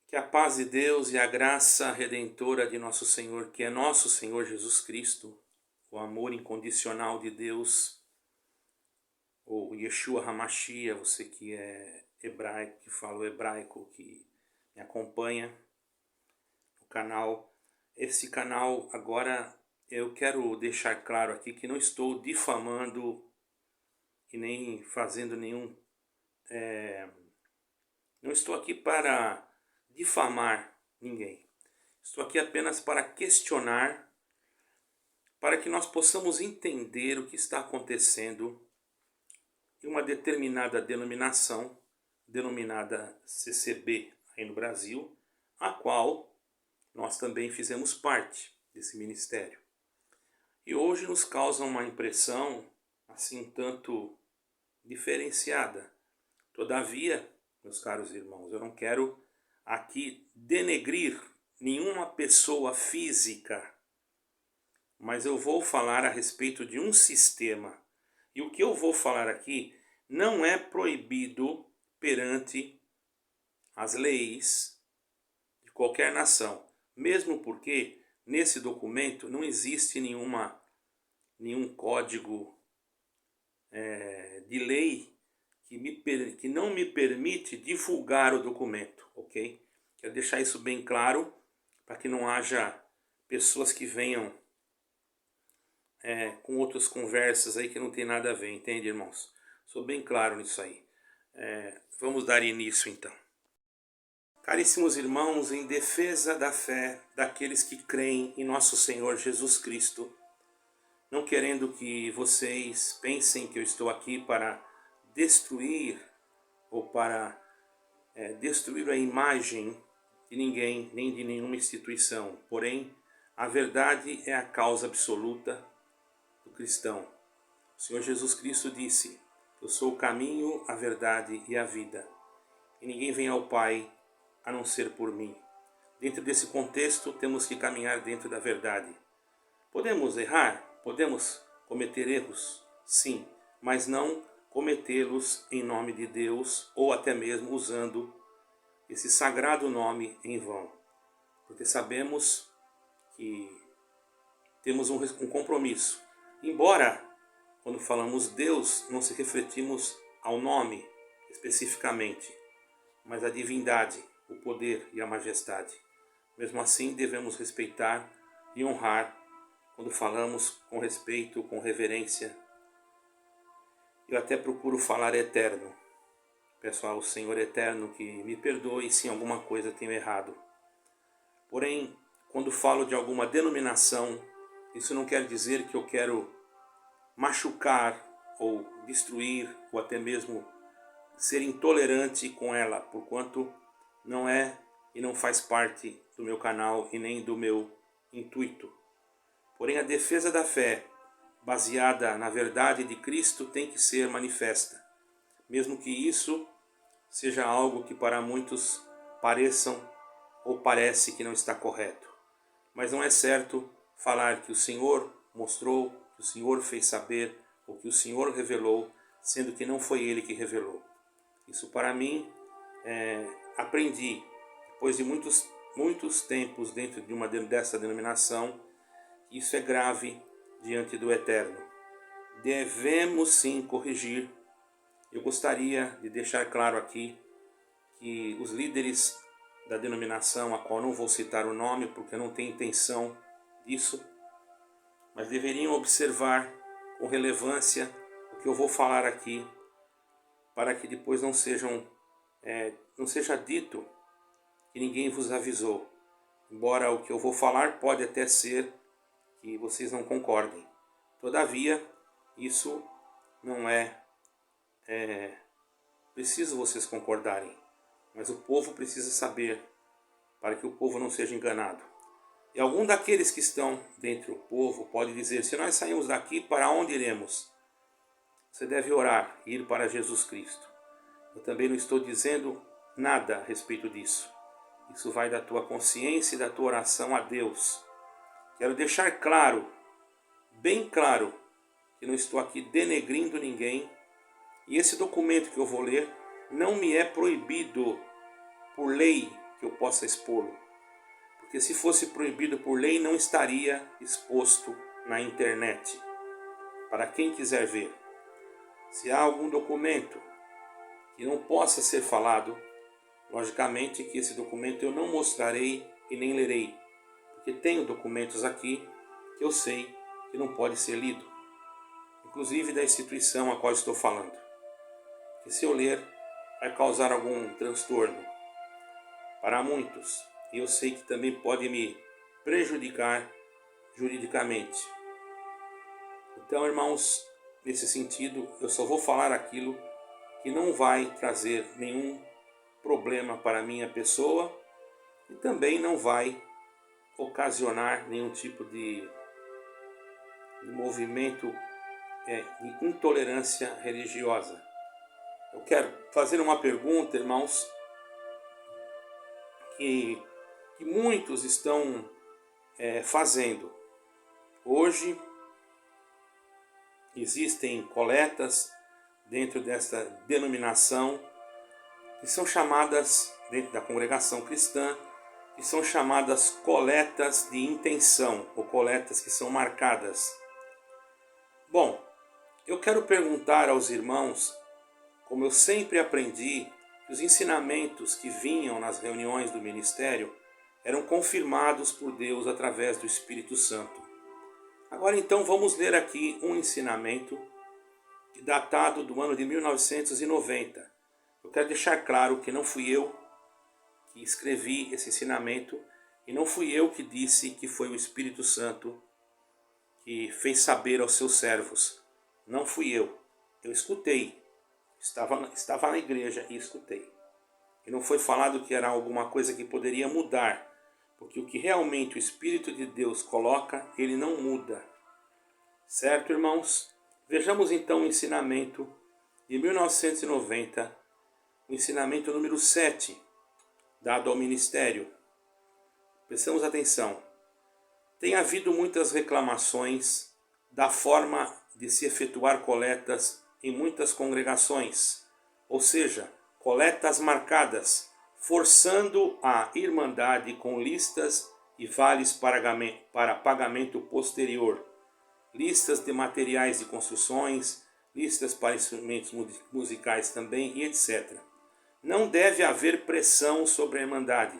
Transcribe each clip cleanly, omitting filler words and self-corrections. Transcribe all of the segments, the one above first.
Que a paz de Deus e a graça redentora de nosso Senhor, que é nosso Senhor Jesus Cristo, o amor incondicional de Deus, ou Yeshua HaMashiach, você que é hebraico, que fala o hebraico, que me acompanha no canal. Esse canal agora eu quero deixar claro aqui que não estou difamando e nem fazendo nenhum... não estou aqui para difamar ninguém. Estou aqui apenas para questionar, para que nós possamos entender o que está acontecendo em uma determinada denominação, denominada CCB aí no Brasil, a qual nós também fizemos parte desse ministério. E hoje nos causa uma impressão assim um tanto diferenciada. Todavia, meus caros irmãos, eu não quero aqui denegrir nenhuma pessoa física, mas eu vou falar a respeito de um sistema. E o que eu vou falar aqui não é proibido perante as leis de qualquer nação. Mesmo porque nesse documento não existe nenhum código de lei que não me permite divulgar o documento, ok? Quero deixar isso bem claro para que não haja pessoas que venham com outras conversas aí que não tem nada a ver, entende, irmãos? Sou bem claro nisso aí. Vamos dar início então. Caríssimos irmãos, em defesa da fé daqueles que creem em nosso Senhor Jesus Cristo, não querendo que vocês pensem que eu estou aqui para destruir ou para destruir a imagem de ninguém, nem de nenhuma instituição. Porém, a verdade é a causa absoluta do cristão. O Senhor Jesus Cristo disse: eu sou o caminho, a verdade e a vida, e ninguém vem ao Pai a não ser por mim. Dentro desse contexto, temos que caminhar dentro da verdade. Podemos errar? Podemos cometer erros? Sim, mas não cometê-los em nome de Deus ou até mesmo usando esse sagrado nome em vão. Porque sabemos que temos um compromisso. Embora, quando falamos Deus, não se refletimos ao nome especificamente, mas à divindade, o poder e a majestade. Mesmo assim, devemos respeitar e honrar quando falamos com respeito, com reverência. Eu até procuro falar eterno. Peço ao Senhor eterno que me perdoe se em alguma coisa tenho errado. Porém, quando falo de alguma denominação, isso não quer dizer que eu quero machucar ou destruir ou até mesmo ser intolerante com ela, porquanto não é e não faz parte do meu canal e nem do meu intuito. Porém, a defesa da fé, baseada na verdade de Cristo, tem que ser manifesta, mesmo que isso seja algo que para muitos pareçam ou parece que não está correto. Mas não é certo falar que o Senhor mostrou, que o Senhor fez saber, ou que o Senhor revelou, sendo que não foi Ele que revelou. Isso para mim, aprendi, depois de muitos tempos dentro dessa denominação, isso é grave diante do Eterno. Devemos sim corrigir. Eu gostaria de deixar claro aqui que os líderes da denominação, a qual não vou citar o nome porque não tenho intenção disso, mas deveriam observar com relevância o que eu vou falar aqui, para que depois não seja dito que ninguém vos avisou. Embora o que eu vou falar pode até ser que vocês não concordem. Todavia, isso não é preciso vocês concordarem, mas o povo precisa saber, para que o povo não seja enganado. E algum daqueles que estão dentro do povo pode dizer: se nós saímos daqui, para onde iremos? Você deve orar e ir para Jesus Cristo. Eu também não estou dizendo nada a respeito disso. Isso vai da tua consciência e da tua oração a Deus. Quero deixar claro, bem claro, que não estou aqui denegrindo ninguém. E esse documento que eu vou ler não me é proibido por lei que eu possa expô-lo. Porque se fosse proibido por lei, não estaria exposto na internet, para quem quiser ver. Se há algum documento que não possa ser falado, logicamente que esse documento eu não mostrarei e nem lerei, porque tenho documentos aqui que eu sei que não pode ser lido, inclusive da instituição a qual estou falando. Que se eu ler, vai causar algum transtorno para muitos, e eu sei que também pode me prejudicar juridicamente. Então, irmãos, nesse sentido, eu só vou falar aquilo que não vai trazer nenhum problema para a minha pessoa e também não vai ocasionar nenhum tipo de movimento de intolerância religiosa. Eu quero fazer uma pergunta, irmãos, que muitos estão fazendo. Hoje existem coletas dentro desta denominação que são chamadas, dentro da congregação cristã, que são chamadas coletas de intenção, ou coletas que são marcadas. Bom, eu quero perguntar aos irmãos, como eu sempre aprendi, que os ensinamentos que vinham nas reuniões do ministério eram confirmados por Deus através do Espírito Santo. Agora então vamos ler aqui um ensinamento datado do ano de 1990. Eu quero deixar claro que não fui eu que escrevi esse ensinamento e não fui eu que disse que foi o Espírito Santo que fez saber aos seus servos. Não fui eu. Eu escutei. Estava na igreja e escutei. E não foi falado que era alguma coisa que poderia mudar, porque o que realmente o Espírito de Deus coloca, ele não muda. Certo, irmãos? Vejamos então o ensinamento de 1990, o ensinamento número 7, dado ao ministério. Prestamos atenção. Tem havido muitas reclamações da forma de se efetuar coletas em muitas congregações, ou seja, coletas marcadas, forçando a irmandade com listas e vales para pagamento posterior, listas de materiais de construções, listas para instrumentos musicais também e etc. Não deve haver pressão sobre a irmandade,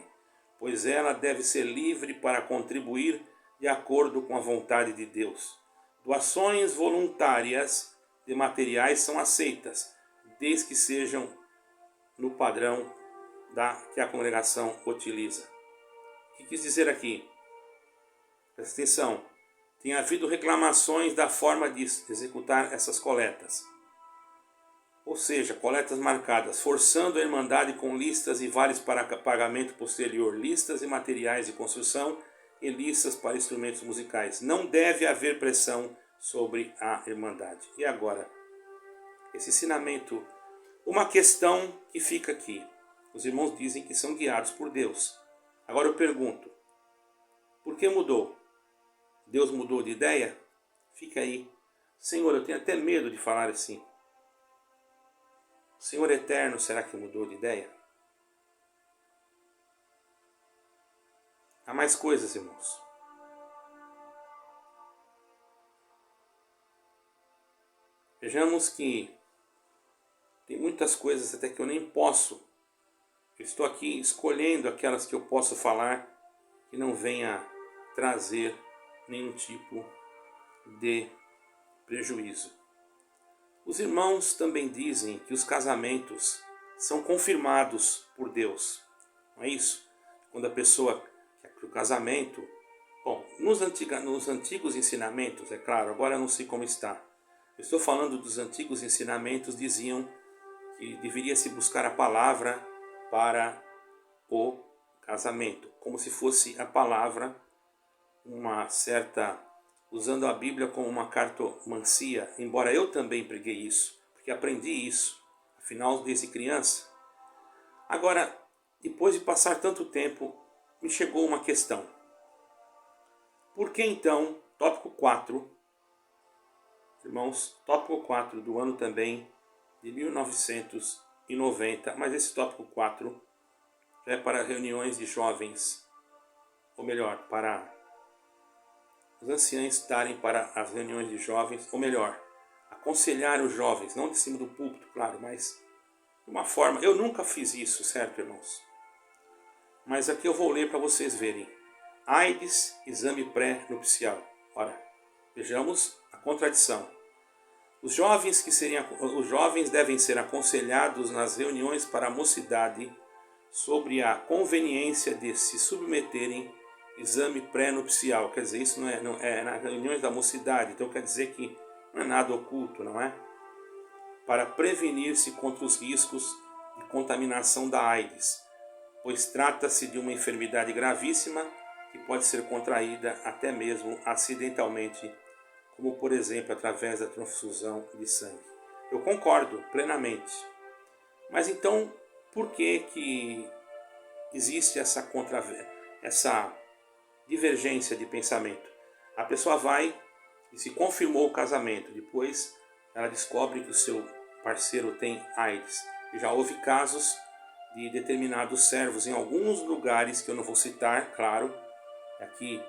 pois ela deve ser livre para contribuir de acordo com a vontade de Deus. Doações voluntárias de materiais são aceitas, desde que sejam no padrão que a congregação utiliza. O que quis dizer aqui? Presta atenção. Tem havido reclamações da forma de executar essas coletas. Ou seja, coletas marcadas, forçando a irmandade com listas e vales para pagamento posterior, listas e materiais de construção e listas para instrumentos musicais. Não deve haver pressão sobre a irmandade. E agora, esse ensinamento, uma questão que fica aqui. Os irmãos dizem que são guiados por Deus. Agora eu pergunto, por que mudou? Deus mudou de ideia? Fica aí. Senhor, eu tenho até medo de falar assim. O Senhor eterno, será que mudou de ideia? Há mais coisas, irmãos. Vejamos que tem muitas coisas até que eu nem posso. Eu estou aqui escolhendo aquelas que eu posso falar que não venha trazer nenhum tipo de prejuízo. Os irmãos também dizem que os casamentos são confirmados por Deus. Não é isso? Quando a pessoa quer que o casamento... Bom, nos antigos ensinamentos, é claro, agora eu não sei como está. Eu estou falando dos antigos ensinamentos, diziam que deveria se buscar a palavra para o casamento, como se fosse a palavra uma certa, usando a Bíblia como uma cartomancia, embora eu também preguei isso, porque aprendi isso, afinal desde criança. Agora, depois de passar tanto tempo, me chegou uma questão. Por que então, tópico 4, irmãos, tópico 4 do ano também de 1990, mas esse tópico 4 é para reuniões de jovens, ou melhor, para os anciãos estarem para as reuniões de jovens, ou melhor, aconselhar os jovens, não de cima do púlpito, claro, mas de uma forma. Eu nunca fiz isso, certo, irmãos? Mas aqui eu vou ler para vocês verem. AIDS, exame pré-nupcial. Ora, vejamos a contradição. Os jovens devem ser aconselhados nas reuniões para a mocidade sobre a conveniência de se submeterem exame pré-nupcial. Quer dizer, isso não é nas reuniões da mocidade, então quer dizer que não é nada oculto, não é? Para prevenir-se contra os riscos de contaminação da AIDS, pois trata-se de uma enfermidade gravíssima que pode ser contraída até mesmo acidentalmente, como por exemplo através da transfusão de sangue. Eu concordo plenamente. Mas então, por que existe essa divergência de pensamento? A pessoa vai e se confirmou o casamento, depois ela descobre que o seu parceiro tem AIDS. E já houve casos de determinados servos em alguns lugares que eu não vou citar, claro. Aqui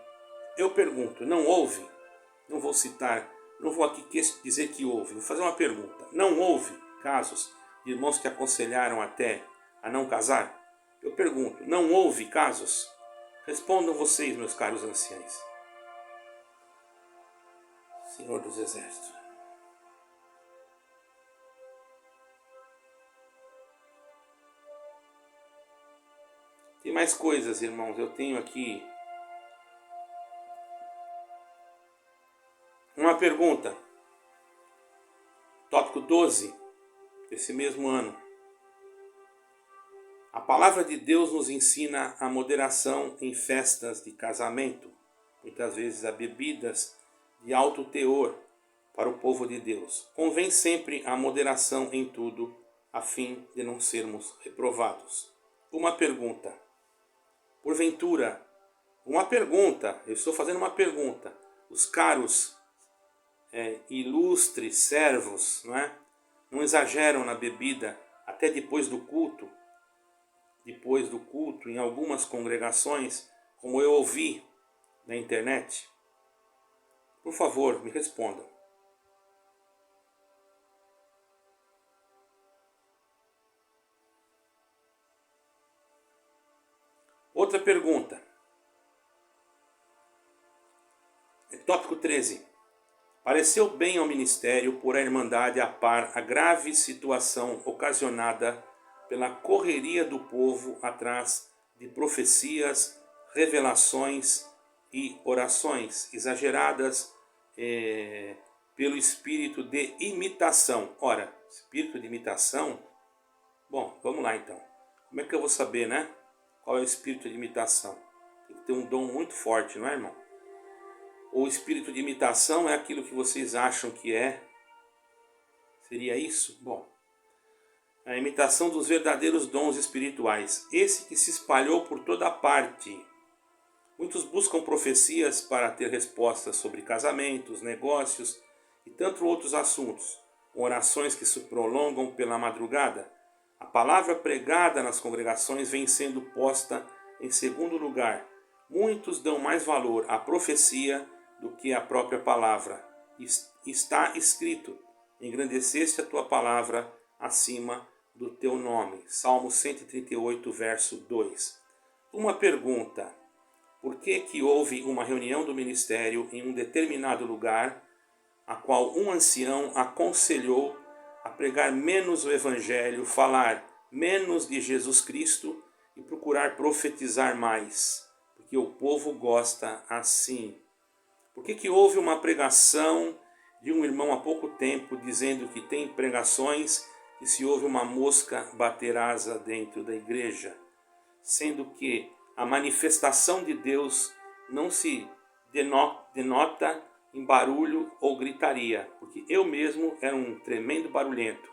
eu pergunto, não houve? Não vou citar, não vou aqui dizer que houve. Vou fazer uma pergunta. Não houve casos de irmãos que aconselharam até a não casar? Eu pergunto, não houve casos? Respondam vocês, meus caros anciãos. Senhor dos Exércitos. Tem mais coisas, irmãos. Eu tenho aqui uma pergunta. Tópico 12 desse mesmo ano. A palavra de Deus nos ensina a moderação em festas de casamento, muitas vezes a bebidas de alto teor para o povo de Deus. Convém sempre a moderação em tudo, a fim de não sermos reprovados. Uma pergunta. Porventura, eu estou fazendo uma pergunta. Os caros ilustres servos, não exageram na bebida até depois do culto? Depois do culto, em algumas congregações, como eu ouvi na internet? Por favor, me respondam. Outra pergunta. Tópico 13. Pareceu bem ao ministério pôr a Irmandade a par a grave situação ocasionada pela correria do povo atrás de profecias, revelações e orações exageradas pelo espírito de imitação. Ora, espírito de imitação? Bom, vamos lá então. Como é que eu vou saber, qual é o espírito de imitação? Tem que ter um dom muito forte, não é, irmão? Ou espírito de imitação é aquilo que vocês acham que é? Seria isso? Bom, a imitação dos verdadeiros dons espirituais, esse que se espalhou por toda parte. Muitos buscam profecias para ter respostas sobre casamentos, negócios e tantos outros assuntos, com orações que se prolongam pela madrugada. A palavra pregada nas congregações vem sendo posta em segundo lugar. Muitos dão mais valor à profecia do que à própria palavra. Está escrito: engrandeceste a tua palavra acima do teu nome. Salmo 138, verso 2. Uma pergunta. Por que houve uma reunião do ministério em um determinado lugar, a qual um ancião aconselhou a pregar menos o evangelho, falar menos de Jesus Cristo e procurar profetizar mais? Porque o povo gosta assim. Por que houve uma pregação de um irmão há pouco tempo dizendo que tem pregações que se ouve uma mosca bater asa dentro da igreja, sendo que a manifestação de Deus não se denota em barulho ou gritaria, porque eu mesmo era um tremendo barulhento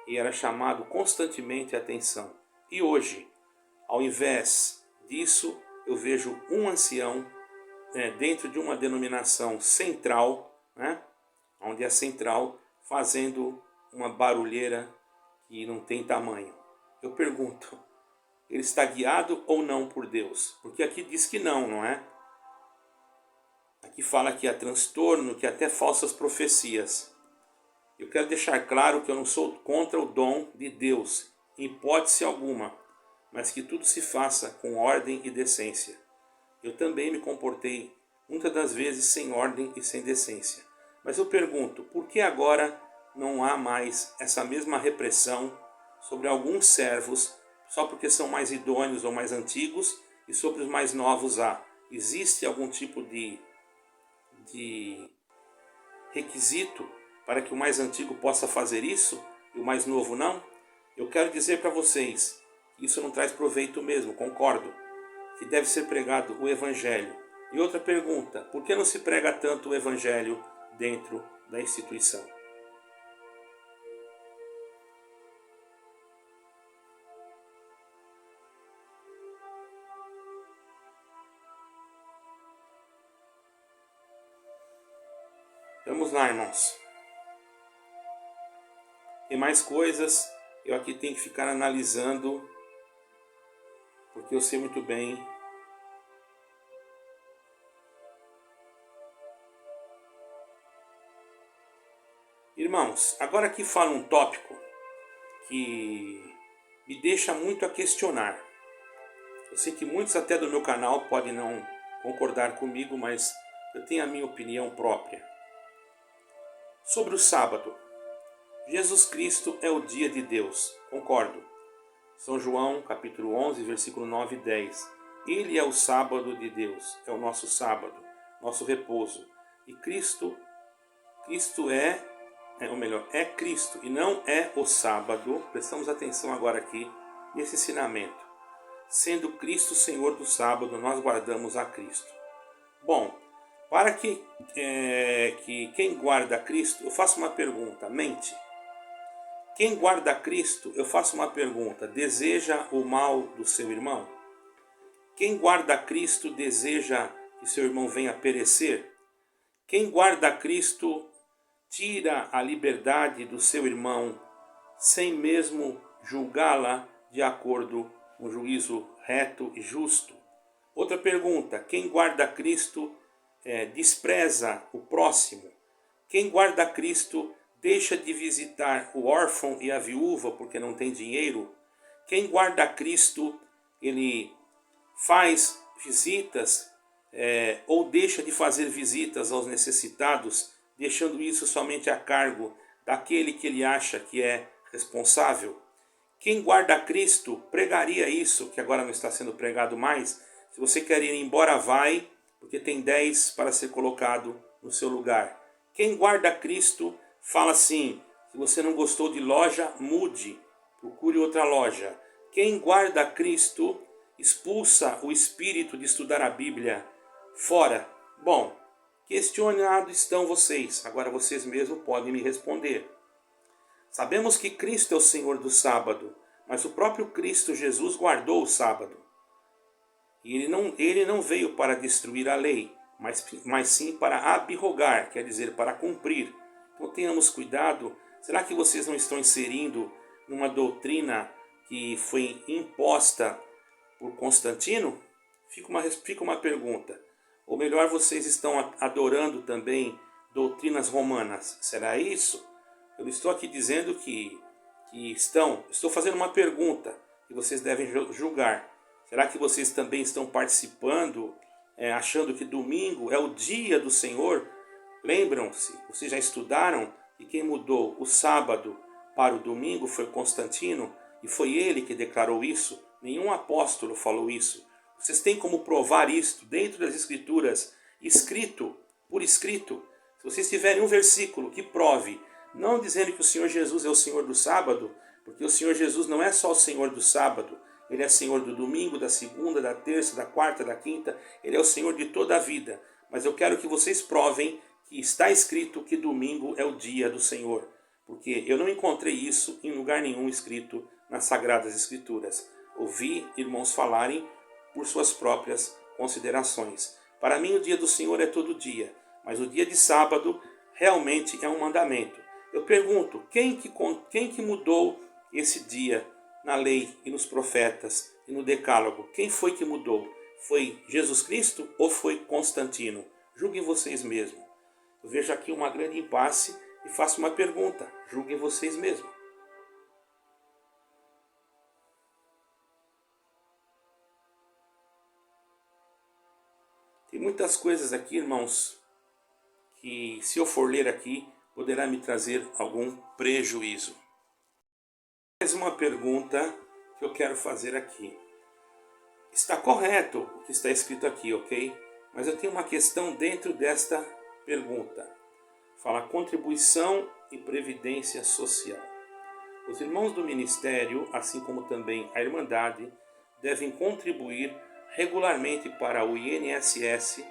e era chamado constantemente a atenção. E hoje, ao invés disso, eu vejo um ancião dentro de uma denominação central, onde é central, fazendo uma barulheira que não tem tamanho. Eu pergunto, ele está guiado ou não por Deus? Porque aqui diz que não, não é? Aqui fala que há transtorno, que há até falsas profecias. Eu quero deixar claro que eu não sou contra o dom de Deus, em hipótese alguma, mas que tudo se faça com ordem e decência. Eu também me comportei muitas das vezes sem ordem e sem decência. Mas eu pergunto, por que agora não há mais essa mesma repressão sobre alguns servos, só porque são mais idôneos ou mais antigos, e sobre os mais novos há? Existe algum tipo de requisito para que o mais antigo possa fazer isso e o mais novo não? Eu quero dizer para vocês que isso não traz proveito mesmo, concordo, que deve ser pregado o Evangelho. E outra pergunta, por que não se prega tanto o Evangelho dentro da instituição? Vamos lá, irmãos. Tem mais coisas, eu aqui tenho que ficar analisando, porque eu sei muito bem irmãos, agora aqui fala um tópico que me deixa muito a questionar. Eu sei que muitos até do meu canal podem não concordar comigo, mas eu tenho a minha opinião própria. Sobre o sábado. Jesus Cristo é o dia de Deus, concordo. São João, capítulo 11, versículo 9 e 10. Ele é o sábado de Deus, é o nosso sábado, nosso repouso. E Cristo é Cristo e não é o sábado. Prestamos atenção agora aqui nesse ensinamento. Sendo Cristo Senhor do sábado, nós guardamos a Cristo. Bom, para que quem guarda Cristo, eu faço uma pergunta, mente. Quem guarda Cristo, eu faço uma pergunta, deseja o mal do seu irmão? Quem guarda Cristo deseja que seu irmão venha a perecer? Quem guarda Cristo tira a liberdade do seu irmão sem mesmo julgá-la de acordo com o juízo reto e justo? Outra pergunta, quem guarda Cristo despreza o próximo? Quem guarda Cristo deixa de visitar o órfão e a viúva porque não tem dinheiro? Quem guarda Cristo, ele faz visitas ou deixa de fazer visitas aos necessitados, deixando isso somente a cargo daquele que ele acha que é responsável? Quem guarda Cristo pregaria isso, que agora não está sendo pregado mais. Se você quer ir embora, vai, porque tem 10 para ser colocado no seu lugar. Quem guarda Cristo fala assim, se você não gostou de loja, mude, procure outra loja. Quem guarda Cristo expulsa o espírito de estudar a Bíblia fora. Bom, questionados estão vocês, agora vocês mesmos podem me responder. Sabemos que Cristo é o Senhor do sábado, mas o próprio Cristo Jesus guardou o sábado. E ele não veio para destruir a lei, mas sim para abrogar, quer dizer, para cumprir. Então tenhamos cuidado. Será que vocês não estão inserindo numa doutrina que foi imposta por Constantino? Fica uma pergunta. Ou melhor, vocês estão adorando também doutrinas romanas? Será isso? Eu estou aqui dizendo que estou fazendo uma pergunta que vocês devem julgar. Será que vocês também estão participando, achando que domingo é o dia do Senhor? Lembram-se, vocês já estudaram que quem mudou o sábado para o domingo foi Constantino, e foi ele que declarou isso. Nenhum apóstolo falou isso. Vocês têm como provar isto dentro das Escrituras, por escrito. Se vocês tiverem um versículo que prove, não dizendo que o Senhor Jesus é o Senhor do sábado, porque o Senhor Jesus não é só o Senhor do sábado, ele é Senhor do domingo, da segunda, da terça, da quarta, da quinta, ele é o Senhor de toda a vida. Mas eu quero que vocês provem que está escrito que domingo é o dia do Senhor, porque eu não encontrei isso em lugar nenhum escrito nas Sagradas Escrituras. Ouvi irmãos falarem por suas próprias considerações. Para mim o dia do Senhor é todo dia, mas o dia de sábado realmente é um mandamento. Eu pergunto, quem que mudou esse dia na lei e nos profetas, e no Decálogo, quem foi que mudou? Foi Jesus Cristo ou foi Constantino? Julguem vocês mesmos. Eu vejo aqui uma grande impasse e faço uma pergunta. Julguem vocês mesmos. Tem muitas coisas aqui, irmãos, que se eu for ler aqui, poderá me trazer algum prejuízo. Mais uma pergunta que eu quero fazer aqui. Está correto o que está escrito aqui, ok? Mas eu tenho uma questão dentro desta pergunta. Fala contribuição e previdência social. Os irmãos do ministério, assim como também a Irmandade, devem contribuir regularmente para o INSS,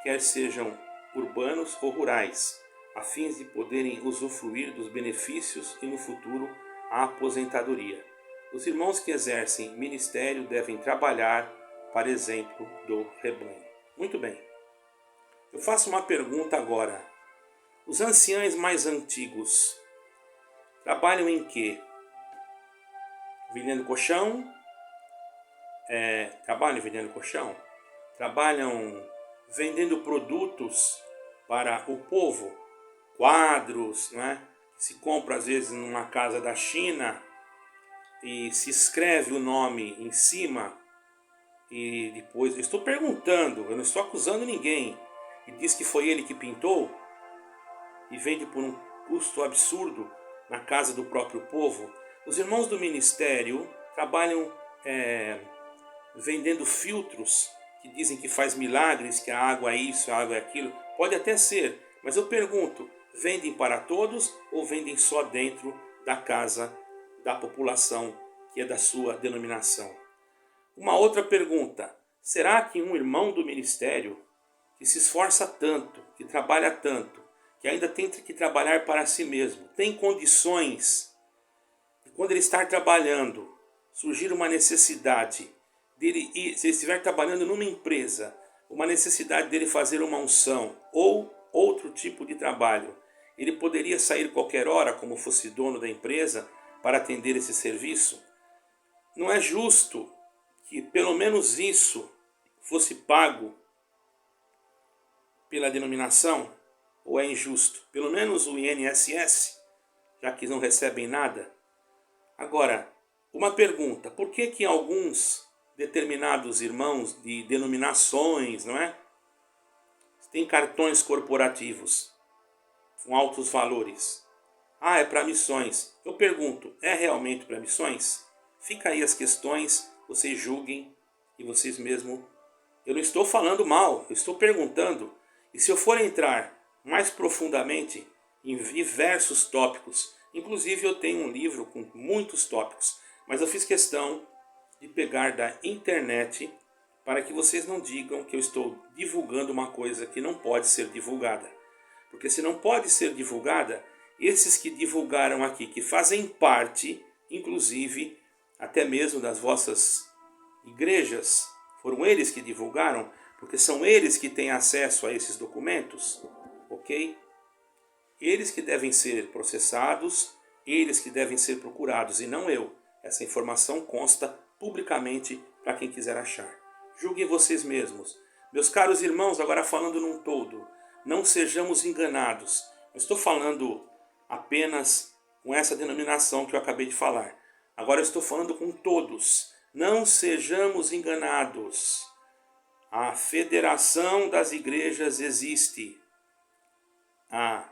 quer sejam urbanos ou rurais, a fim de poderem usufruir dos benefícios e no futuro a aposentadoria. Os irmãos que exercem ministério devem trabalhar para exemplo do rebanho. Muito bem. Eu faço uma pergunta agora. Os anciãos mais antigos trabalham em quê? Vendendo colchão? Trabalham vendendo colchão? Trabalham vendendo produtos para o povo? Quadros, né? Se compra às vezes numa casa da China e se escreve o nome em cima e depois, eu estou perguntando, eu não estou acusando ninguém, e diz que foi ele que pintou e vende por um custo absurdo na casa do próprio povo. Os irmãos do ministério trabalham vendendo filtros que dizem que faz milagres, que a água é isso, a água é aquilo. Pode até ser, mas eu pergunto, vendem para todos ou vendem só dentro da casa da população que é da sua denominação? Uma outra pergunta, será que um irmão do ministério que se esforça tanto, que trabalha tanto, que ainda tem que trabalhar para si mesmo, tem condições de, quando ele estar trabalhando, surgir uma necessidade dele, se ele estiver trabalhando numa empresa, uma necessidade dele fazer uma unção ou outro tipo de trabalho, ele poderia sair qualquer hora, como fosse dono da empresa, para atender esse serviço? Não é justo que pelo menos isso fosse pago pela denominação? Ou é injusto? Pelo menos o INSS, já que não recebem nada. Agora, uma pergunta, por que alguns determinados irmãos de denominações, não é? Têm cartões corporativos com altos valores? Ah, é para missões. Eu pergunto, é realmente para missões? Fica aí as questões, vocês julguem e vocês mesmos. Eu não estou falando mal, eu estou perguntando. E se eu for entrar mais profundamente em diversos tópicos, inclusive eu tenho um livro com muitos tópicos, mas eu fiz questão de pegar da internet para que vocês não digam que eu estou divulgando uma coisa que não pode ser divulgada. Porque se não pode ser divulgada, esses que divulgaram aqui, que fazem parte, inclusive, até mesmo das vossas igrejas, foram eles que divulgaram, porque são eles que têm acesso a esses documentos, ok? Eles que devem ser processados, eles que devem ser procurados e não eu. Essa informação consta publicamente para quem quiser achar. Julguem vocês mesmos. Meus caros irmãos, agora falando num todo, não sejamos enganados. Não estou falando apenas com essa denominação que eu acabei de falar. Agora eu estou falando com todos. Não sejamos enganados. A federação das igrejas existe. A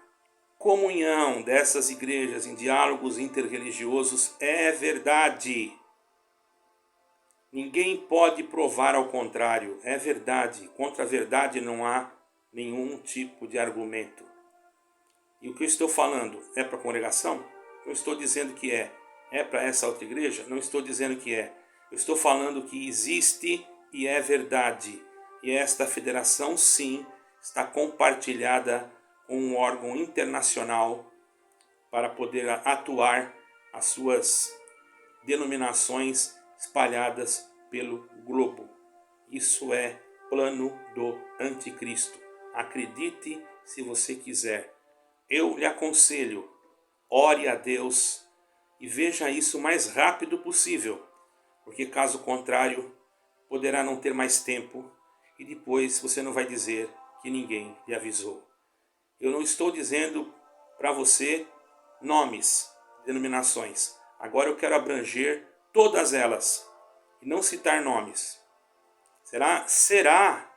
comunhão dessas igrejas em diálogos interreligiosos é verdade. Ninguém pode provar ao contrário. É verdade. Contra a verdade não há nenhum tipo de argumento. E o que eu estou falando é para a congregação? Eu estou dizendo que é. É para essa outra igreja? Não estou dizendo que é. Eu estou falando que existe e é verdade. E esta federação, sim, está compartilhada com um órgão internacional para poder atuar as suas denominações espalhadas pelo globo. Isso é plano do anticristo. Acredite se você quiser. Eu lhe aconselho, ore a Deus e veja isso o mais rápido possível, porque caso contrário, poderá não ter mais tempo e depois você não vai dizer que ninguém lhe avisou. Eu não estou dizendo para você nomes, denominações. Agora eu quero abranger todas elas e não citar nomes. Será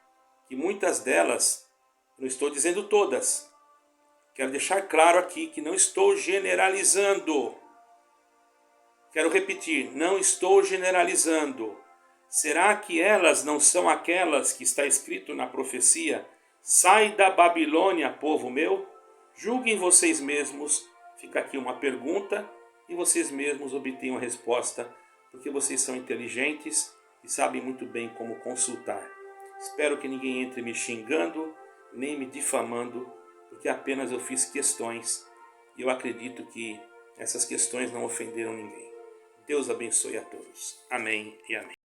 que muitas delas, não estou dizendo todas, quero deixar claro aqui que não estou generalizando. Quero repetir, não estou generalizando. Será que elas não são aquelas que está escrito na profecia? Sai da Babilônia, povo meu. Julguem vocês mesmos. Fica aqui uma pergunta e vocês mesmos obtenham a resposta, porque vocês são inteligentes e sabem muito bem como consultar. Espero que ninguém entre me xingando, nem me difamando, porque apenas eu fiz questões e eu acredito que essas questões não ofenderam ninguém. Deus abençoe a todos. Amém e amém.